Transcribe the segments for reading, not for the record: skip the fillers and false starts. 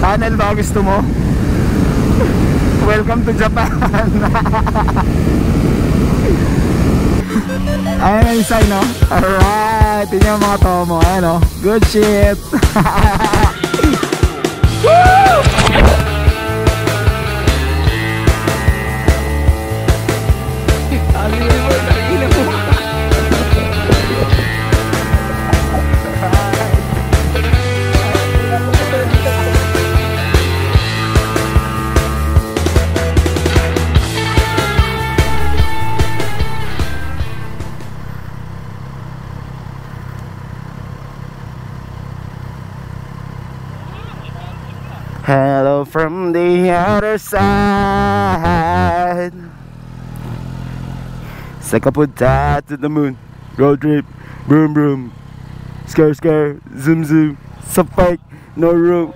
Tunnel ba gusto mo? Welcome to Japan. Ayan yung sign, no? Alright, tingnan mga tomo. Ayan, no? Good shit. Woo! Hello from the other side. Sakapunta to the moon. Road trip, broom broom. Scare scare, zoom zoom. Sa fake, no room.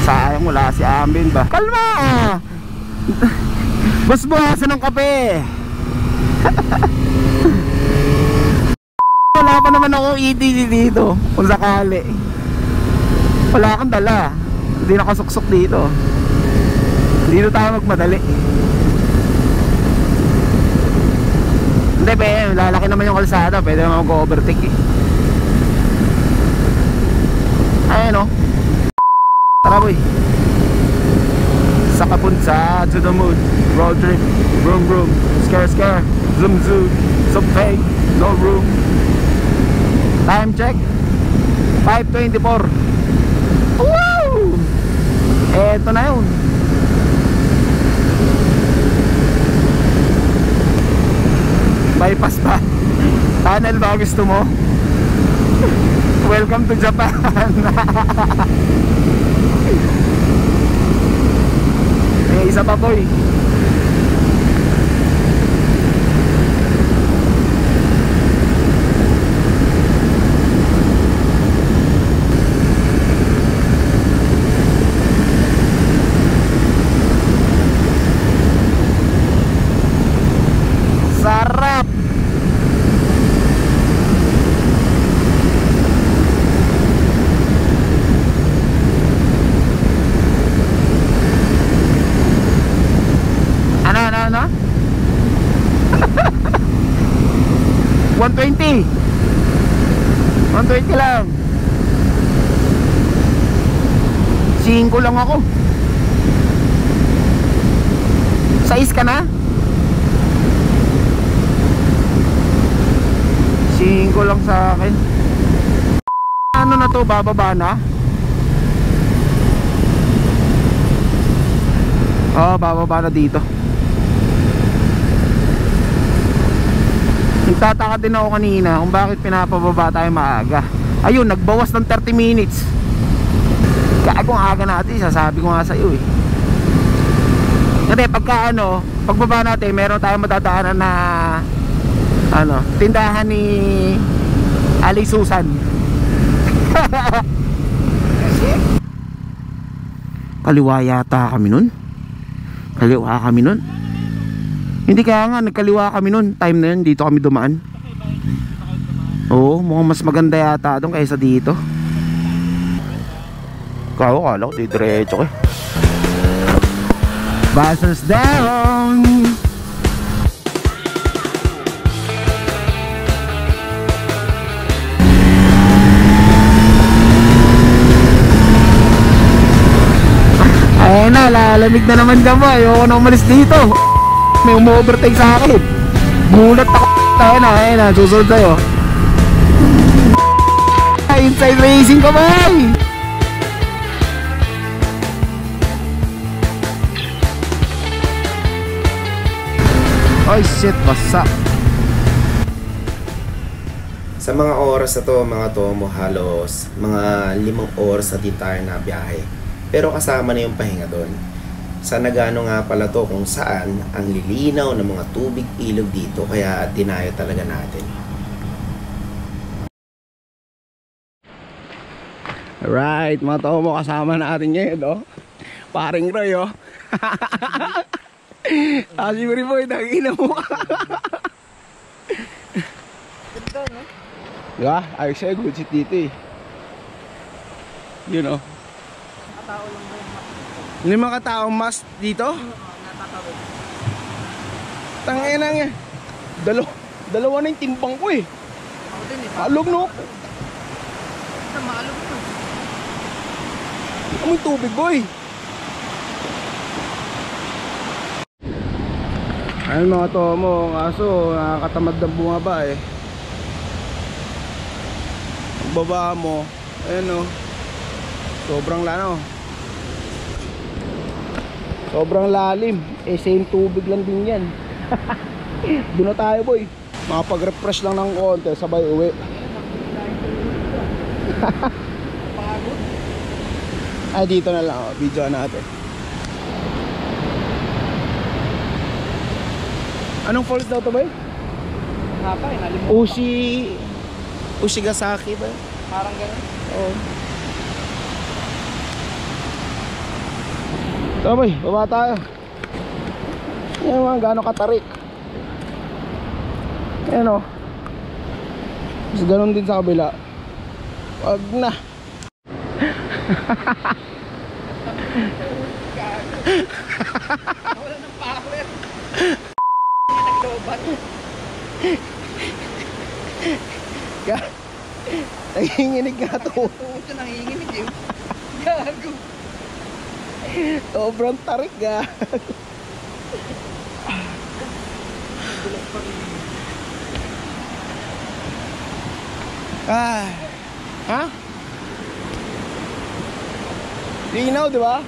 Sayang wala si Amin ba? Kalma! Mas buhasan ng kape. Wala pa naman ako ETC dito. Kung sakali. Wala kang dala. Hindi nakasuksok dito. Dito tayo magmadali. Hindi be, lalaki naman yung kalsada. Pwede naman mag-overtake eh. Ayan o. Tara boy. Sakapunta to the moon. Road trip, vroom vroom. Scare scare, zoom zoom. Subway, no room. Time check 5:24. Woo! Eto na yun. Bypass ba? Tunnel ba gusto mo? Welcome to Japan. May isa pa boy. Sarap. Ano? 120. 120 lang. 5 lang ako. 6 ka na? 5 lang sa akin. Ano na to, bababa na? Oo, bababa na dito. Nagtataka din ako kanina kung bakit pinapababa tayo maaga. Ayun, nagbawas ng 30 minutes. Kagong aga natin, sasabi ko nga sa iyo eh. Kasi pagka pagbaba natin, meron tayong madadaanan na tindahan ni Ali Susan. Kaliwa yata kami nun. Kaliwa kami nun. Hindi, kaya nga nagkaliwa kami nun. Time na yun, dito kami dumaan. Oo, mukhang mas maganda yata doon kaysa dito. Kala ko diretso ko eh. Buzzers down. Ayun na, lalamig na naman dyan ba. Ayoko na umalis dito. May umu-overtake sa akin. Gulat ako. Ayun na, susunod tayo. Inside racing ka ba? Ay shit, basa. Sa mga oras na to mga tomo, halos mga 5 oras na din tayo na biyahe. Pero kasama na yung pahinga doon. Sa Nagano nga pala to kung saan ang lilinaw ng mga tubig ilog dito, kaya dinayo talaga natin. Alright, mga tomo, kasama natin ngayon, oh. Paring Roy, oh. Asibri boy, nakikina mo ka. Ganda, no? Diba? Ayos sa'yo, good shit dito eh. Yun, oh. katao lang ba yung Lima kataong mas dito? natatawid. Tangina nga. Dalawa na yung timbang ko eh. Ako din eh. Alog no? Maalog to. Amoy tubig boy. Ayun mga tomo, kaso nakakatamad na bumaba eh. Baba mo, ayun o. Sobrang lano. Sobrang lalim. Eh same tubig lang din yan. Doon na tayo boy. Makapag-refresh lang ng konti, sabay uwi. Pagod. Ay dito na lang, oh. Video natin. Anong falls daw to boy? Hapa eh, nalimutan. Ushigasaki ba? Parang gano'n. Oo. Tara boy, baba tayo. Yan mga gano'ng katarik. Ayan o. Mas gano'n din sa kabila. Wag na. Wala ng power. Naglobat. Nanginginig nga to. Oo, ito nanginginig eh. Gago. Sobrang tarik ga. Ah. Ha? Linaw, di ba?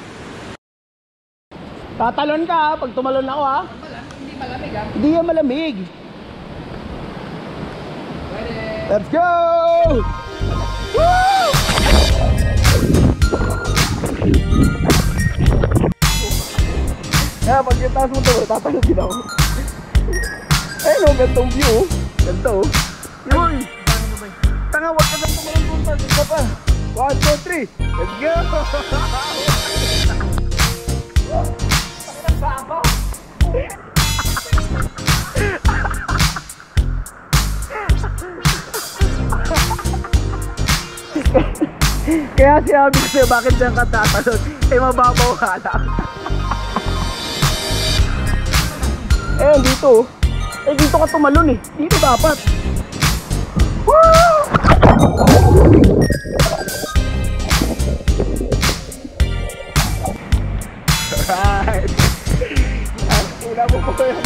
Tatalon ka ha, pag tumalon ako ha. Hindi malamig ah. Hindi yan malamig. Pwede. Let's go! Woo! Kaya pag yung taas mo ito, tatalon din ako. Ayun o, gantong view. Ganto o. Yun! Tanga, wag ka nang tumalon punta. Dito pa. 1, 2, 3. Let's go! Kaya sinabi ko sa'yo bakit dyan ka tatalon. Eh mababaw ka lang. Eh dito. Eh dito ka tumalon eh. Dito dapat. Woo! Right. Una mo po yung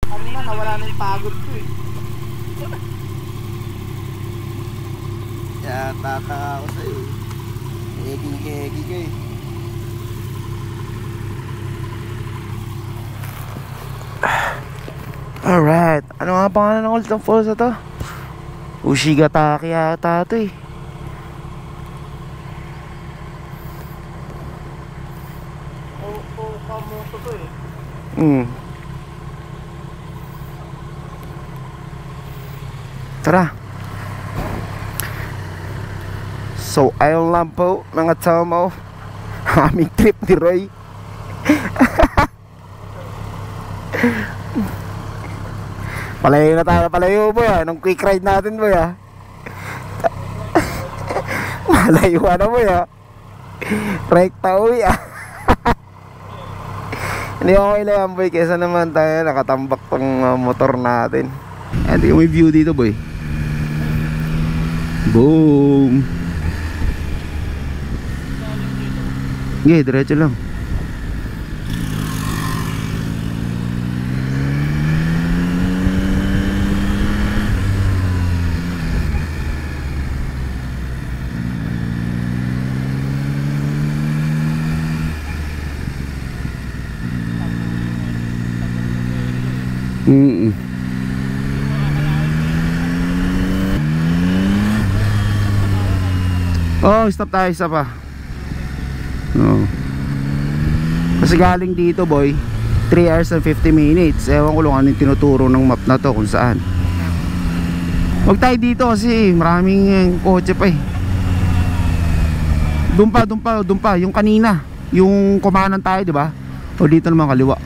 Kanina nawala na yung pagod ko eh. kaya taka ako sa'yo. Hegi ka eh. Alright. Ano nga pangalan ng ulit ng falls na to? Ushigataki yata ito eh. Kamoto to eh. Tara. So ayun lang po mga tomo. Aming trip ni Roy. Palayo na tayo, palayo boy ah. Nung quick ride natin boy ah. Malayo na boy ah. Rekta uwi ah. Hindi ako kailangan boy, kesa naman tayo nakatambak pang motor natin. Ito yung may view dito boy. Boom. Okay, diretso lang. Oh, stop tayo isa pa. No. Kasi galing dito boy 3 hours and 50 minutes. Ewan ko lang ano yung tinuturo ng map na to kung saan. Huwag tayo dito kasi maraming kotse pa eh. Doon pa yung kanina. Yung kumanan tayo, di ba? O dito naman kaliwa.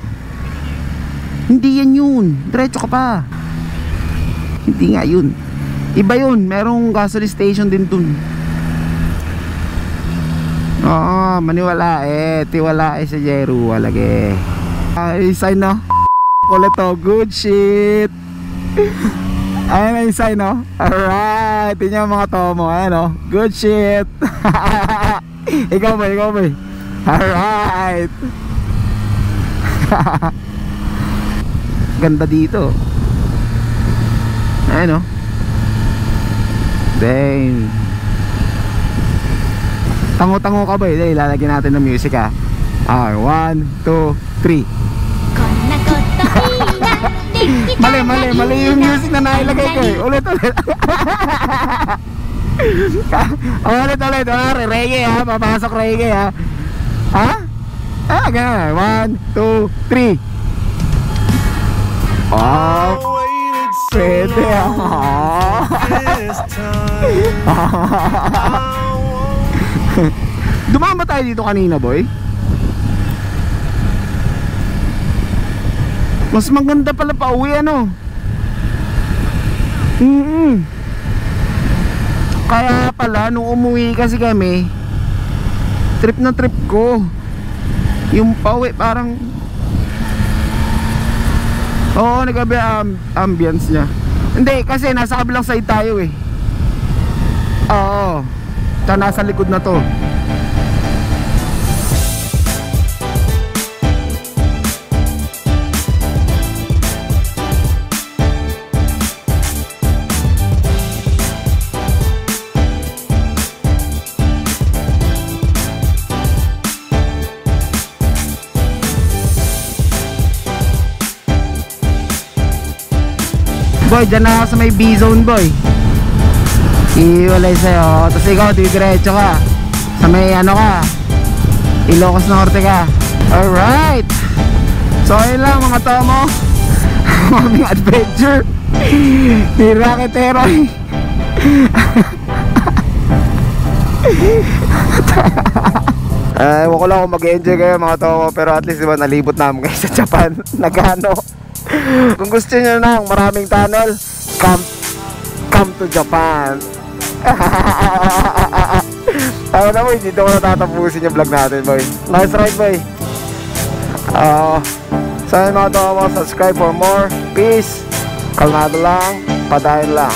Hindi yan yun. Diretso ka pa. Hindi nga yun. Iba yun. Merong gasoline station din dun. Oo, maniwala eh. Tiwala eh si Jeru lagi. Sign no? Kulit to, good shit. Ayan na yung sign no? Alright, yun yung mga tomo. Ayan no? Good shit. Ikaw ba? Alright. Ganda dito. Ayan no? Dang. Tango-tango ka ba eh? Dahil lalagyan natin ng music ha. 1, 2, 3. Mali yung music na nailagay ko eh. Ulit. Ulit. Reggae ha. Papasok reggae ha. Ha? Ganyan. 1, 2, 3. Oh, pwede ha. Dumaan ba tayo dito kanina, boy? Mas maganda pala pa uwi ano. Kaya pala nung umuwi kasi kami, trip na trip ko. Yung pauwi parang oo, nagabi ambience niya. Hindi, kasi nasa kabilang side tayo eh. Oo, nasa likod na to. Boy, dyan na ako sa may B-zone boy. Iwalay sa'yo. Tapos ikaw, diretso ka sa may ano ka, Ilocos Norte ka. Alright. So ayun lang mga tomo. Aming adventure ni Raketero. Ewan ko lang kung mag-enjoy kayo mga tomo. Pero at least diba nalibot namin kayo sa Japan. Nagano. Kung gusto nyo ng maraming tunnel, come to Japan. Tama na boy, dito ko natatapusin yung vlog natin boy. Nice ride boy. Sana mga tomo, subscribe for more. Peace. Kalmado lang, padayon lang.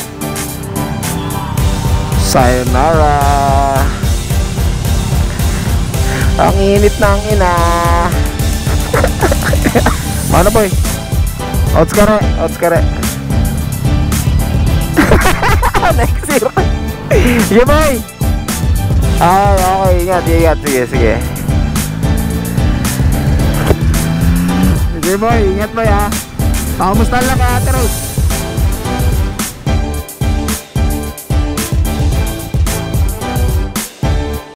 Sayonara. Ang init ng ina. Ano boy? Otskare. Next year. Sige boy. Okay, ingat. Sige. Sige boy, ingat boy ha. Kamusta lang ka Ate Rose?